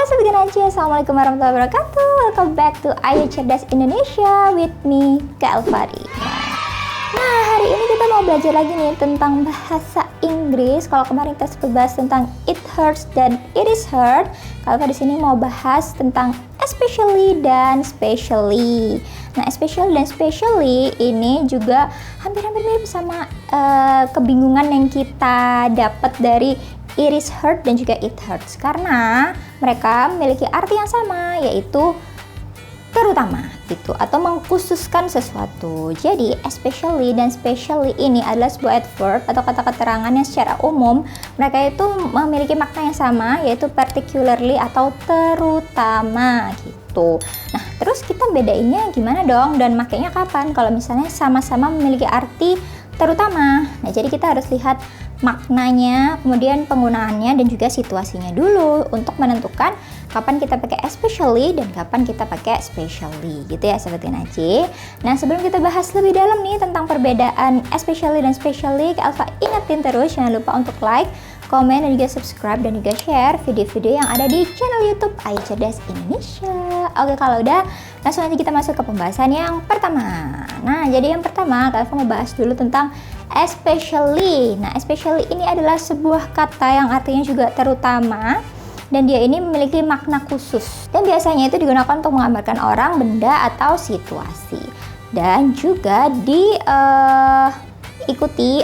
Sobat Ganaci, assalamualaikum warahmatullahi wabarakatuh. Welcome back to Ayu Cerdas Indonesia with me, Kak Elfari. Nah, hari ini kita mau belajar lagi nih tentang bahasa Inggris. Kalau kemarin kita sempat bahas tentang it hurts dan it is hurt, kalau di sini mau bahas tentang especially dan specially. Nah, especially dan specially ini juga hampir-hampir mirip sama kebingungan yang kita dapat dari it is hurt dan juga it hurts, karena mereka memiliki arti yang sama, yaitu terutama gitu, atau mengkhususkan sesuatu. Jadi especially dan specially ini adalah sebuah adverb atau kata keterangan yang secara umum mereka itu memiliki makna yang sama, yaitu particularly atau terutama gitu. Nah, terus kita bedainnya gimana dong, dan makanya kapan kalau misalnya sama-sama memiliki arti terutama? Nah, jadi kita harus lihat maknanya, kemudian penggunaannya, dan juga situasinya dulu untuk menentukan kapan kita pakai especially dan kapan kita pakai specially gitu ya Sobat Ganaci. Nah, sebelum kita bahas lebih dalam nih tentang perbedaan especially dan specially, Kak Alfa ingetin terus jangan lupa untuk like, komen, dan juga subscribe, dan juga share video-video yang ada di channel YouTube Ayu Cerdas Indonesia. Oke, kalau udah, langsung aja kita masuk ke pembahasan yang pertama. Nah, jadi yang pertama Kak Alfa mau bahas dulu tentang especially. Nah, especially ini adalah sebuah kata yang artinya juga terutama, dan dia ini memiliki makna khusus, dan biasanya itu digunakan untuk menggambarkan orang, benda, atau situasi, dan juga diikuti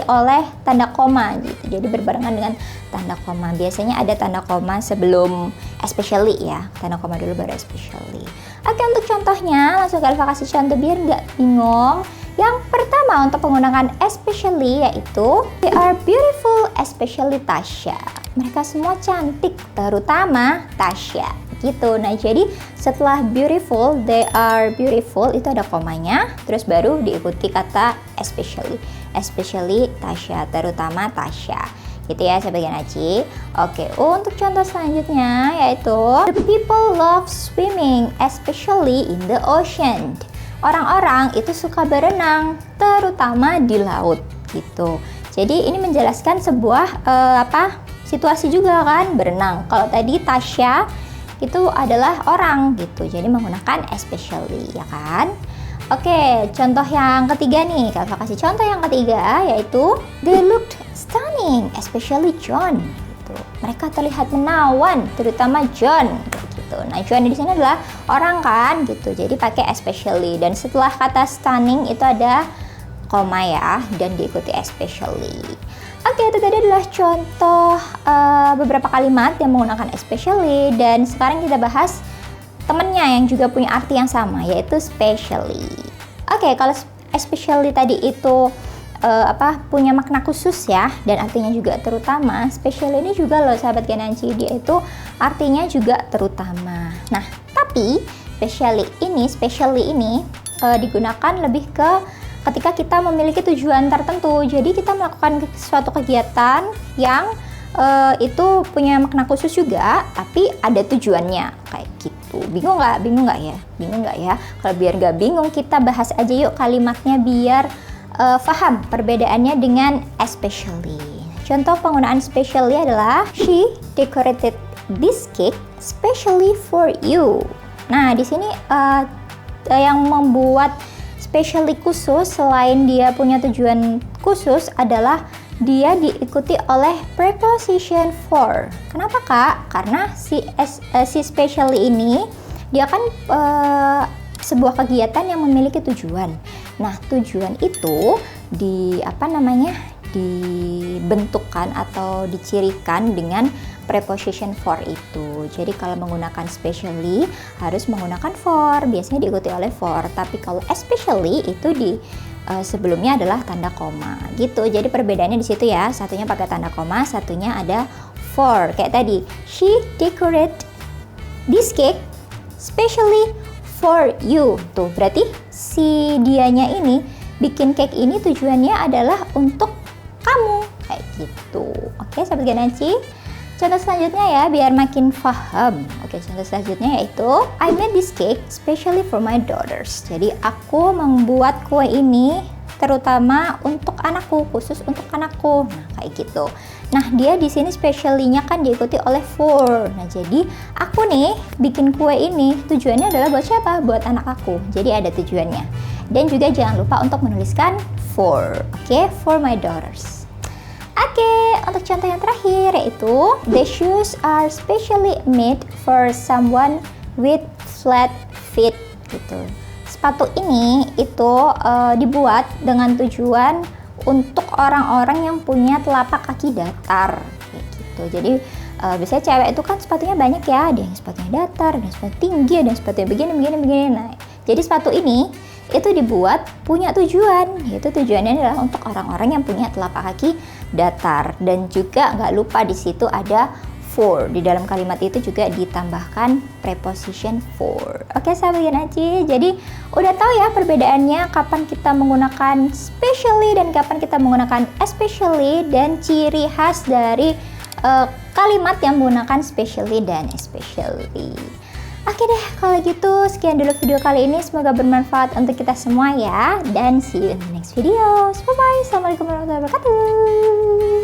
oleh tanda koma gitu. Jadi berbarengan dengan tanda koma. Biasanya ada tanda koma sebelum especially ya, tanda koma dulu baru especially. Oke, untuk contohnya langsung Kak Alfa kasih contoh biar nggak bingung. Yang pertama untuk menggunakan especially yaitu they are beautiful, especially Tasha. Mereka semua cantik, terutama Tasha gitu. Nah, jadi setelah beautiful, they are beautiful itu ada komanya, terus baru diikuti kata especially. Especially Tasha, terutama Tasha. Gitu ya Sobat Ganaci. Oke, untuk contoh selanjutnya yaitu the people love swimming, especially in the ocean. Orang-orang itu suka berenang, terutama di laut gitu. Jadi ini menjelaskan sebuah situasi juga kan, berenang. Kalau tadi Tasha itu adalah orang gitu, jadi menggunakan especially ya kan. Oke, contoh yang ketiga nih, kalau kasih contoh yang ketiga yaitu they looked stunning, especially John gitu. Mereka terlihat menawan, terutama John gitu. Nah, John di sini adalah orang kan gitu, jadi pakai especially, dan setelah kata stunning itu ada koma ya, dan diikuti especially. Oke, itu tadi adalah contoh beberapa kalimat yang menggunakan especially, dan sekarang kita bahas temennya yang juga punya arti yang sama, yaitu specially. Oke, kalau especially tadi itu punya makna khusus ya, dan artinya juga terutama. Specially ini juga loh sahabat Ganaci, dia itu artinya juga terutama. Nah, tapi specially ini digunakan lebih ke ketika kita memiliki tujuan tertentu. Jadi kita melakukan suatu kegiatan yang itu punya makna khusus juga, tapi ada tujuannya kayak gitu. Bingung nggak ya? Kalau biar nggak bingung, kita bahas aja yuk kalimatnya biar paham perbedaannya dengan especially. Contoh penggunaan specially adalah she decorated this cake specially for you. Nah, di sini yang membuat specially khusus selain dia punya tujuan khusus adalah dia diikuti oleh preposition for. Kenapa Kak? Karena si specially ini dia kan sebuah kegiatan yang memiliki tujuan. Nah, tujuan itu dibentukkan atau dicirikan dengan preposition for itu. Jadi kalau menggunakan specially harus menggunakan for, biasanya diikuti oleh for. Tapi kalau especially itu sebelumnya adalah tanda koma gitu. Jadi perbedaannya di situ ya. Satunya pakai tanda koma, satunya ada for. Kayak tadi, she decorate this cake specially for you. Tuh, berarti si dianya ini bikin cake ini tujuannya adalah untuk kamu. Kayak gitu. Oke, Sobat Ganaci. Contoh selanjutnya ya, biar makin paham. Oke, contoh selanjutnya yaitu I made this cake specially for my daughters. Jadi aku membuat kue ini terutama untuk anakku, khusus untuk anakku. Nah, kayak gitu. Nah, dia di sini specially-nya kan diikuti oleh for. Nah, jadi aku nih bikin kue ini tujuannya adalah buat siapa? Buat anak aku. Jadi ada tujuannya. Dan juga jangan lupa untuk menuliskan for. Oke, for my daughters. Oke, untuk contoh yang terakhir yaitu the shoes are specially made for someone with flat feet gitu. Sepatu ini itu dibuat dengan tujuan untuk orang-orang yang punya telapak kaki datar kayak gitu. Jadi biasanya cewek itu kan sepatunya banyak ya, ada yang sepatunya datar, ada yang sepatu tinggi, ada yang sepatunya begini. Nah, jadi sepatu ini itu dibuat punya tujuan, yaitu tujuannya adalah untuk orang-orang yang punya telapak kaki datar. Dan juga nggak lupa di situ ada for, di dalam kalimat itu juga ditambahkan preposition for. Oke sahabat Genaci, jadi udah tahu ya perbedaannya kapan kita menggunakan specially dan kapan kita menggunakan especially, dan ciri khas dari kalimat yang menggunakan specially dan especially. Oke deh, kalau gitu sekian dulu video kali ini. Semoga bermanfaat untuk kita semua ya. Dan see you in the next video. Bye-bye. Assalamualaikum warahmatullahi wabarakatuh.